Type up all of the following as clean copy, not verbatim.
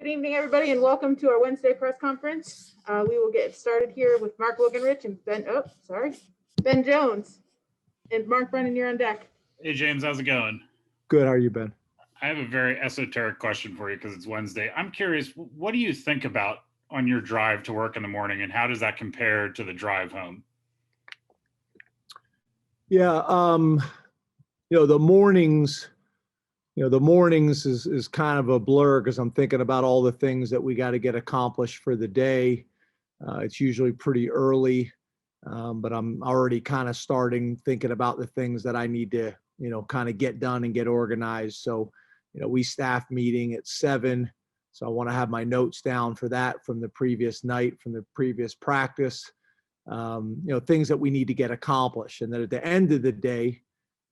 Good evening, everybody, and welcome to our Wednesday press conference. We will get started here with Mark Wogenrich and Ben Jones. And Mark Brennan, you're on deck. Hey, James, how's it going? Good. How are you, Ben? I have a very esoteric question for you because it's Wednesday. I'm curious, what do you think about on your drive to work in the morning, and how does that compare to the drive home? Yeah, the mornings, is kind of a blur because I'm thinking about all the things that we got to get accomplished for the day. It's usually pretty early, but I'm already kind of starting thinking about the things that I need to, kind of get done and get organized. So, we staff meeting at 7. So I want to have my notes down for that from the previous night, from the previous practice, things that we need to get accomplished. And then at the end of the day,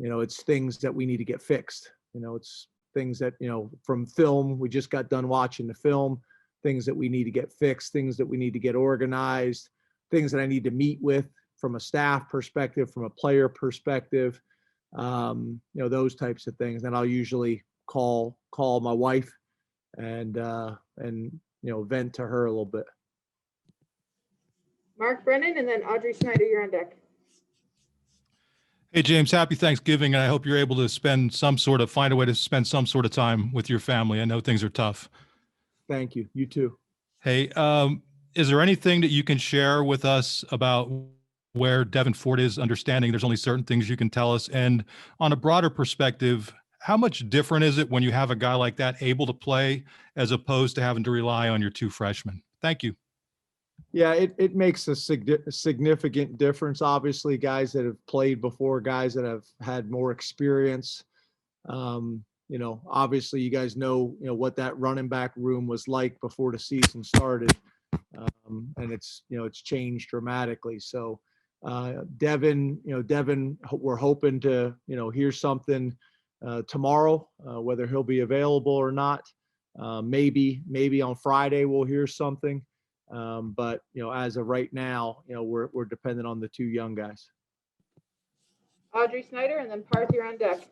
it's things that we need to get fixed. It's things that, from film, we just got done watching the film, things that we need to get fixed, things that we need to get organized, things that I need to meet with from a staff perspective, from a player perspective, those types of things. And I'll usually call my wife and vent to her a little bit. Mark Brennan, and then Audrey Snyder, you're on deck. Hey, James, happy Thanksgiving, and I hope you're able to find a way to spend some sort of time with your family. I know things are tough. Thank you. You too. Hey, is there anything that you can share with us about where Devin Ford is, understanding there's only certain things you can tell us? And on a broader perspective, how much different is it when you have a guy like that able to play as opposed to having to rely on your 2 freshmen? Thank you. Yeah, it makes a significant difference. Obviously, guys that have played before, guys that have had more experience. Obviously, you guys know what that running back room was like before the season started, and it's changed dramatically. So, Devin, we're hoping to hear something tomorrow, whether he'll be available or not. Maybe on Friday we'll hear something. But as of right now, we're dependent on the 2 young guys. Audrey Snyder, and then Parth, you're on deck.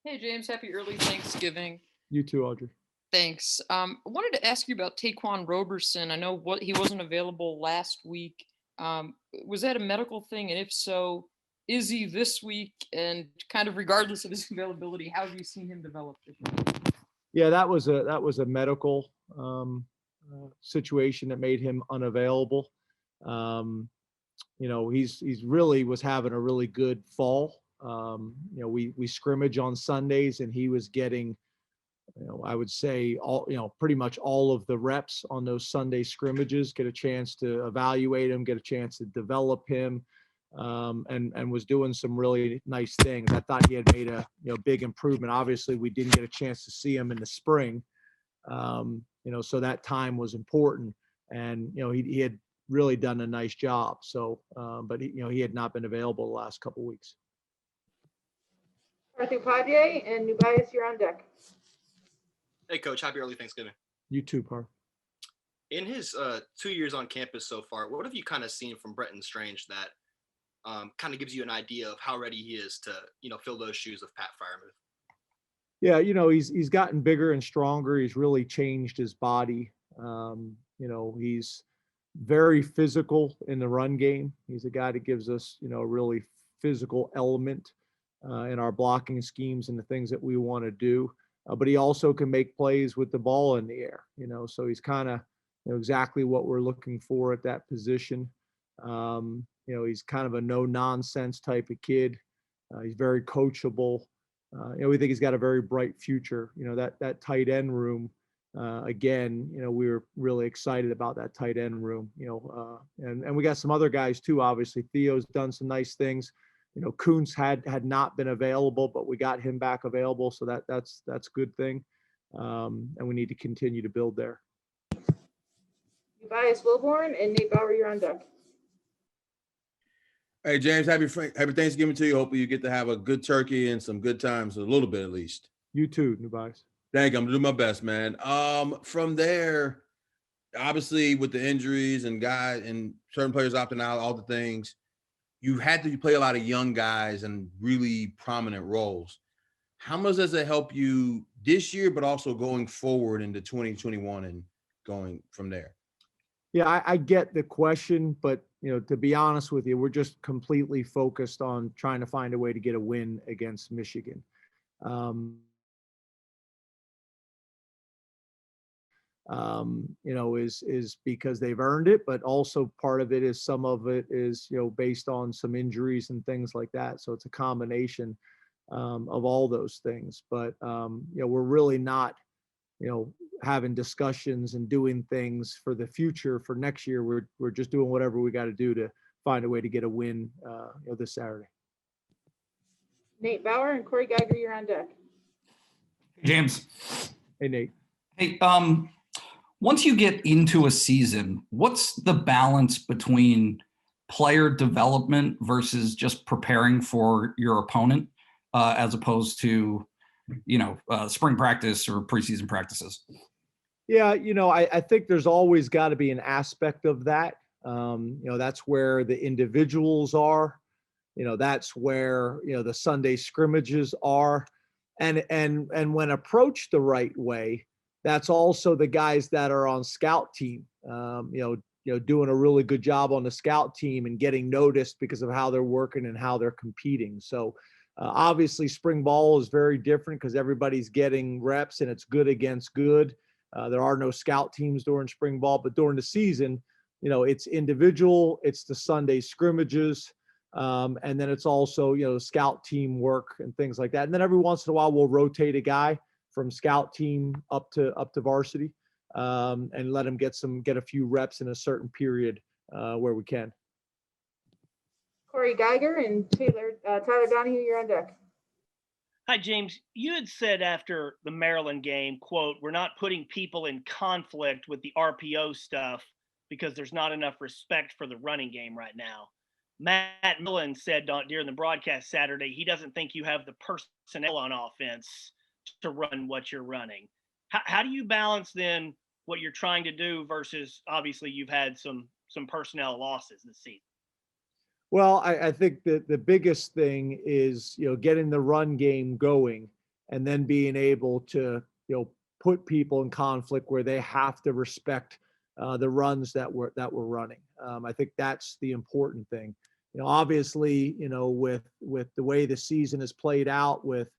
Hey, James, happy early Thanksgiving. You too, Audrey. Thanks. I wanted to ask you about Taequan Roberson. I know he wasn't available last week. Was that a medical thing? And if so, is he this week? And kind of regardless of his availability, how have you seen him develop this week? Yeah, that was a medical situation that made him unavailable. He's really was having a really good fall. We scrimmage on Sundays, and he was getting, I would say pretty much all of the reps on those Sunday scrimmages, get a chance to evaluate him, get a chance to develop him, and was doing some really nice things. I thought he had made a big improvement. Obviously, we didn't get a chance to see him in the spring. So that time was important, and he had really done a nice job. So, but he had not been available the last couple of weeks. Parth Upadhyay and Nubias, you're on deck. Hey, Coach, happy early Thanksgiving. You too, Parth. In his 2 years on campus so far, what have you kind of seen from Bretton Strange that kind of gives you an idea of how ready he is to fill those shoes of Pat Freiermuth? Yeah, he's gotten bigger and stronger. He's really changed his body. He's very physical in the run game. He's a guy that gives us, a really physical element in our blocking schemes and the things that we want to do. But he also can make plays with the ball in the air, so he's kind of exactly what we're looking for at that position. He's kind of a no nonsense type of kid. He's very coachable. We think he's got a very bright future. That tight end room, again, we were really excited about that tight end room, and we got some other guys too. Obviously, Theo's done some nice things. Kuntz had not been available, but we got him back available. So that's a good thing. And we need to continue to build there. Tobias Wilborn and Nate Bauer, you're on deck. Hey, James, happy Thanksgiving to you. Hopefully you get to have a good turkey and some good times, a little bit at least. You too, Nubias. Thank you. I'm gonna do my best, man. From there, obviously with the injuries and guys and certain players opting out, all the things, you had to play a lot of young guys in really prominent roles. How much does it help you this year, but also going forward into 2021 and going from there? Yeah, I get the question, but to be honest with you, we're just completely focused on trying to find a way to get a win against Michigan. Is because they've earned it, but also part of it is some of it is, based on some injuries and things like that. So it's a combination of all those things. But, we're really not, having discussions and doing things for the future for next year. We're just doing whatever we got to do to find a way to get a win, this Saturday. Nate Bauer and Corey Geiger, you're on deck. James. Hey, Nate. Hey, once you get into a season, what's the balance between player development versus just preparing for your opponent, as opposed to, spring practice or preseason practices? Yeah, I think there's always got to be an aspect of that. That's where the individuals are. That's where, the Sunday scrimmages are. And when approached the right way, that's also the guys that are on scout team, doing a really good job on the scout team and getting noticed because of how they're working and how they're competing. So obviously spring ball is very different because everybody's getting reps and it's good against good. There are no scout teams during spring ball, but during the season, it's individual, it's the Sunday scrimmages. And then it's also, scout team work and things like that. And then every once in a while we'll rotate a guy from scout team up to varsity, and let him get a few reps in a certain period where we can. Corey Geiger and Tyler Donahue, you're on deck. Hi, James. You had said after the Maryland game, quote, "We're not putting people in conflict with the RPO stuff because there's not enough respect for the running game right now." Matt Millen said during the broadcast Saturday, he doesn't think you have the personnel on offense to run what you're running. How do you balance then what you're trying to do versus obviously you've had some personnel losses this season? Well, I think that the biggest thing is, getting the run game going and then being able to, put people in conflict where they have to respect the runs that we're running. I think that's the important thing. Obviously, with the way the season is played out with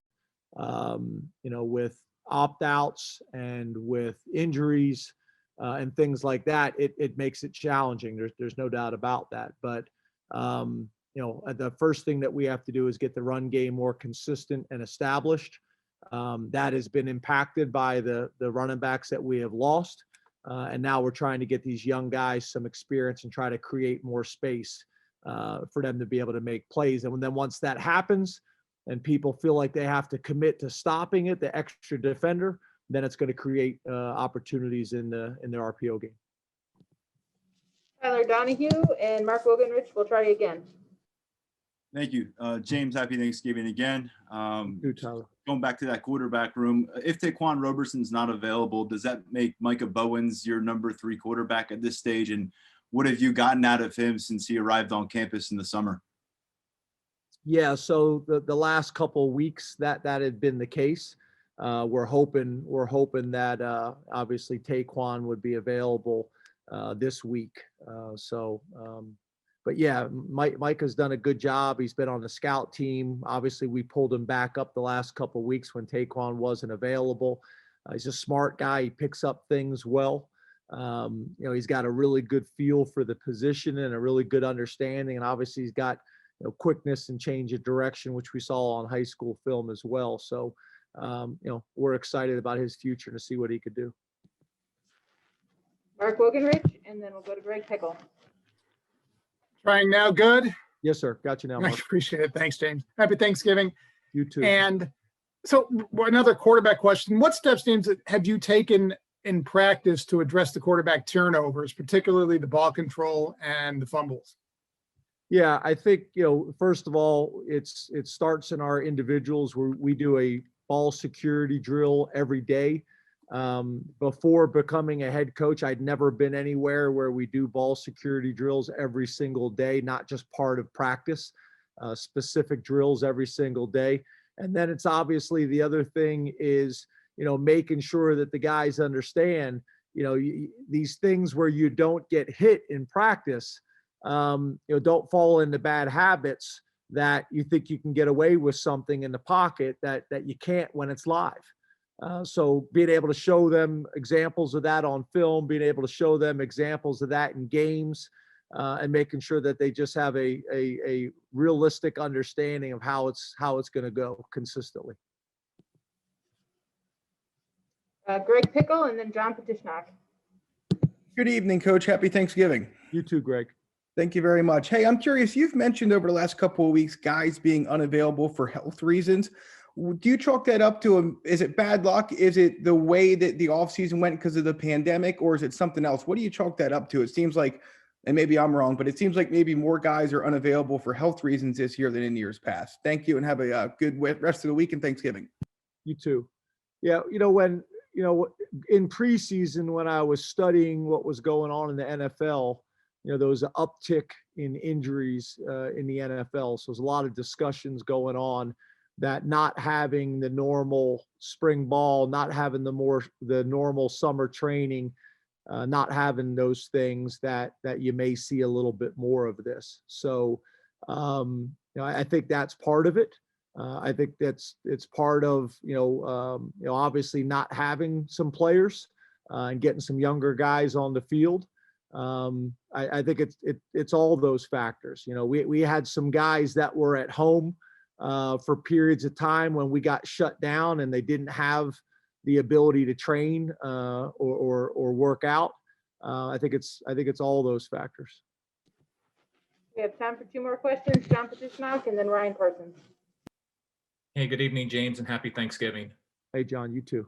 opt-outs and with injuries and things like that, it makes it challenging. There's no doubt about that. But the first thing that we have to do is get the run game more consistent and established. That has been impacted by the running backs that we have lost. And now we're trying to get these young guys some experience and try to create more space for them to be able to make plays. And then once that happens and people feel like they have to commit to stopping it, the extra defender, then it's going to create opportunities in the RPO game. Tyler Donahue and Mark Wogenrich, we'll try again. Thank you. James, happy Thanksgiving again. Tyler. Going back to that quarterback room, if Taequan Roberson's not available, does that make Micah Bowens your number 3 quarterback at this stage? And what have you gotten out of him since he arrived on campus in the summer? Yeah, so the last couple of weeks that had been the case. We're hoping that obviously Taequan would be available this week. But yeah, Mike has done a good job. He's been on the scout team. Obviously, we pulled him back up the last couple of weeks when Taequan wasn't available. He's a smart guy. He picks up things well. He's got a really good feel for the position and a really good understanding. And obviously, he's got quickness and change of direction, which we saw on high school film as well. So, we're excited about his future to see what he could do. Mark Wogenrich, and then we'll go to Greg Pickle. Trying now, good? Yes, sir. Got you now, I Mark. appreciate it. Thanks, James. Happy Thanksgiving. You too. And so another quarterback question. What steps, James, have you taken in practice to address the quarterback turnovers, particularly the ball control and the fumbles? Yeah, I think, first of all, it starts in our individuals where we do a ball security drill every day. Before becoming a head coach, I'd never been anywhere where we do ball security drills every single day, not just part of practice, specific drills every single day. And then it's obviously the other thing is, making sure that the guys understand, these things where you don't get hit in practice, don't fall into bad habits that you think you can get away with something in the pocket that you can't when it's live. So being able to show them examples of that on film, being able to show them examples of that in games, and making sure that they just have a realistic understanding of how it's going to go consistently. Greg Pickle and then John Petishnak. Good evening, Coach. Happy Thanksgiving. You too, Greg. Thank you very much. Hey, I'm curious, you've mentioned over the last couple of weeks guys being unavailable for health reasons. Do you chalk that up to is it bad luck? Is it the way that the offseason went because of the pandemic, or is it something else? What do you chalk that up to? It seems like, and maybe I'm wrong, but it seems like maybe more guys are unavailable for health reasons this year than in years past. Thank you, and have a good rest of the week and Thanksgiving. You too. Yeah, when in preseason, when I was studying what was going on in the NFL, there was an uptick in injuries in the NFL. So there's a lot of discussions going on that not having the normal spring ball, not having the normal summer training, not having those things that you may see a little bit more of this. So I think that's part of it. I think it's part of obviously not having some players and getting some younger guys on the field. I think it's all those factors. We had some guys that were at home for periods of time when we got shut down and they didn't have the ability to train or work out. I think it's all those factors. We have time for 2 more questions. John Petishnak and then Ryan Parsons. Hey, good evening, James, and happy Thanksgiving. Hey, John, you too.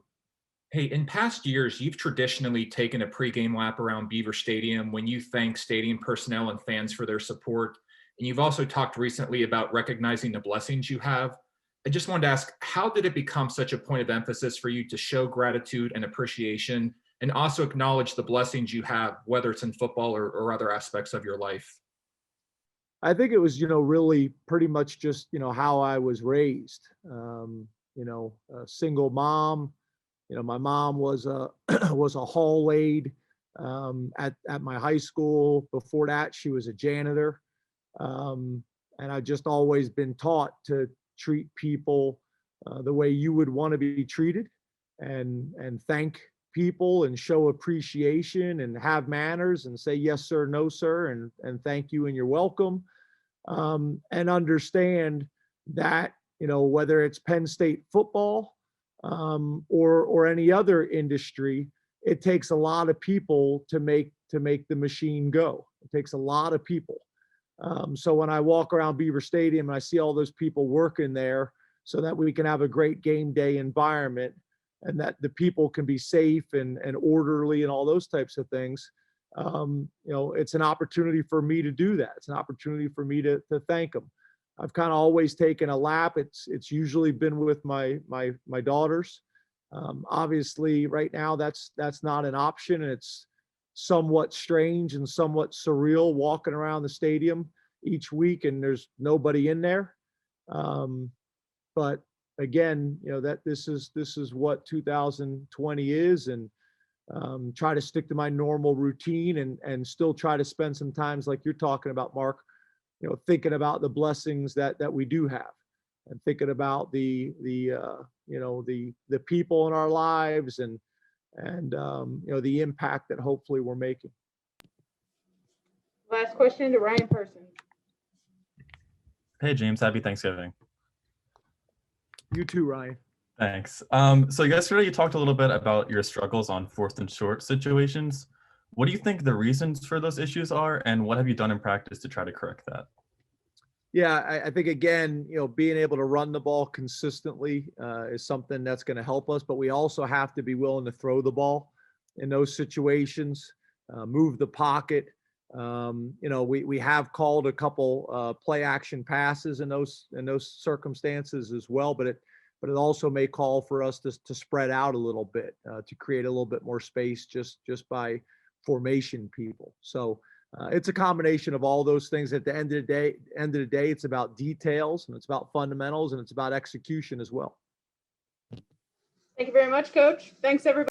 Hey, in past years, you've traditionally taken a pregame lap around Beaver Stadium when you thank stadium personnel and fans for their support. And you've also talked recently about recognizing the blessings you have. I just wanted to ask, how did it become such a point of emphasis for you to show gratitude and appreciation and also acknowledge the blessings you have, whether it's in football or other aspects of your life? I think it was, really pretty much just, how I was raised. A single mom. My mom was a hall aide at my high school. Before that, she was a janitor. And I've just always been taught to treat people the way you would want to be treated, and thank people and show appreciation and have manners and say yes sir, no sir, and thank you and you're welcome, and understand that whether it's Penn State football or any other industry, it takes a lot of people to make the machine go. It takes a lot of people. So when I walk around Beaver Stadium and I see all those people working there so that we can have a great game day environment and that the people can be safe and orderly and all those types of things, it's an opportunity for me to do that. It's an opportunity for me to thank them. I've kind of always taken a lap. It's usually been with my daughters. Obviously right now that's not an option. It's somewhat strange and somewhat surreal walking around the stadium each week and there's nobody in there. But again, that this is what 2020 is, and try to stick to my normal routine and still try to spend some times like you're talking about, Mark, thinking about the blessings that we do have and thinking about the people in our lives and the impact that hopefully we're making. Last question to Ryan Parsons. Hey, James, happy Thanksgiving. You too, Ryan. Thanks. So yesterday you talked a little bit about your struggles on 4th and short situations. What do you think the reasons for those issues are, and what have you done in practice to try to correct that? Yeah, I think, again, being able to run the ball consistently is something that's going to help us, but we also have to be willing to throw the ball in those situations, move the pocket. We have called a couple play action passes in those circumstances as well, but it also may call for us to spread out a little bit, to create a little bit more space just by formation people. So it's a combination of all those things. At the end of the day, it's about details and it's about fundamentals and it's about execution as well. Thank you very much, Coach. Thanks, everybody.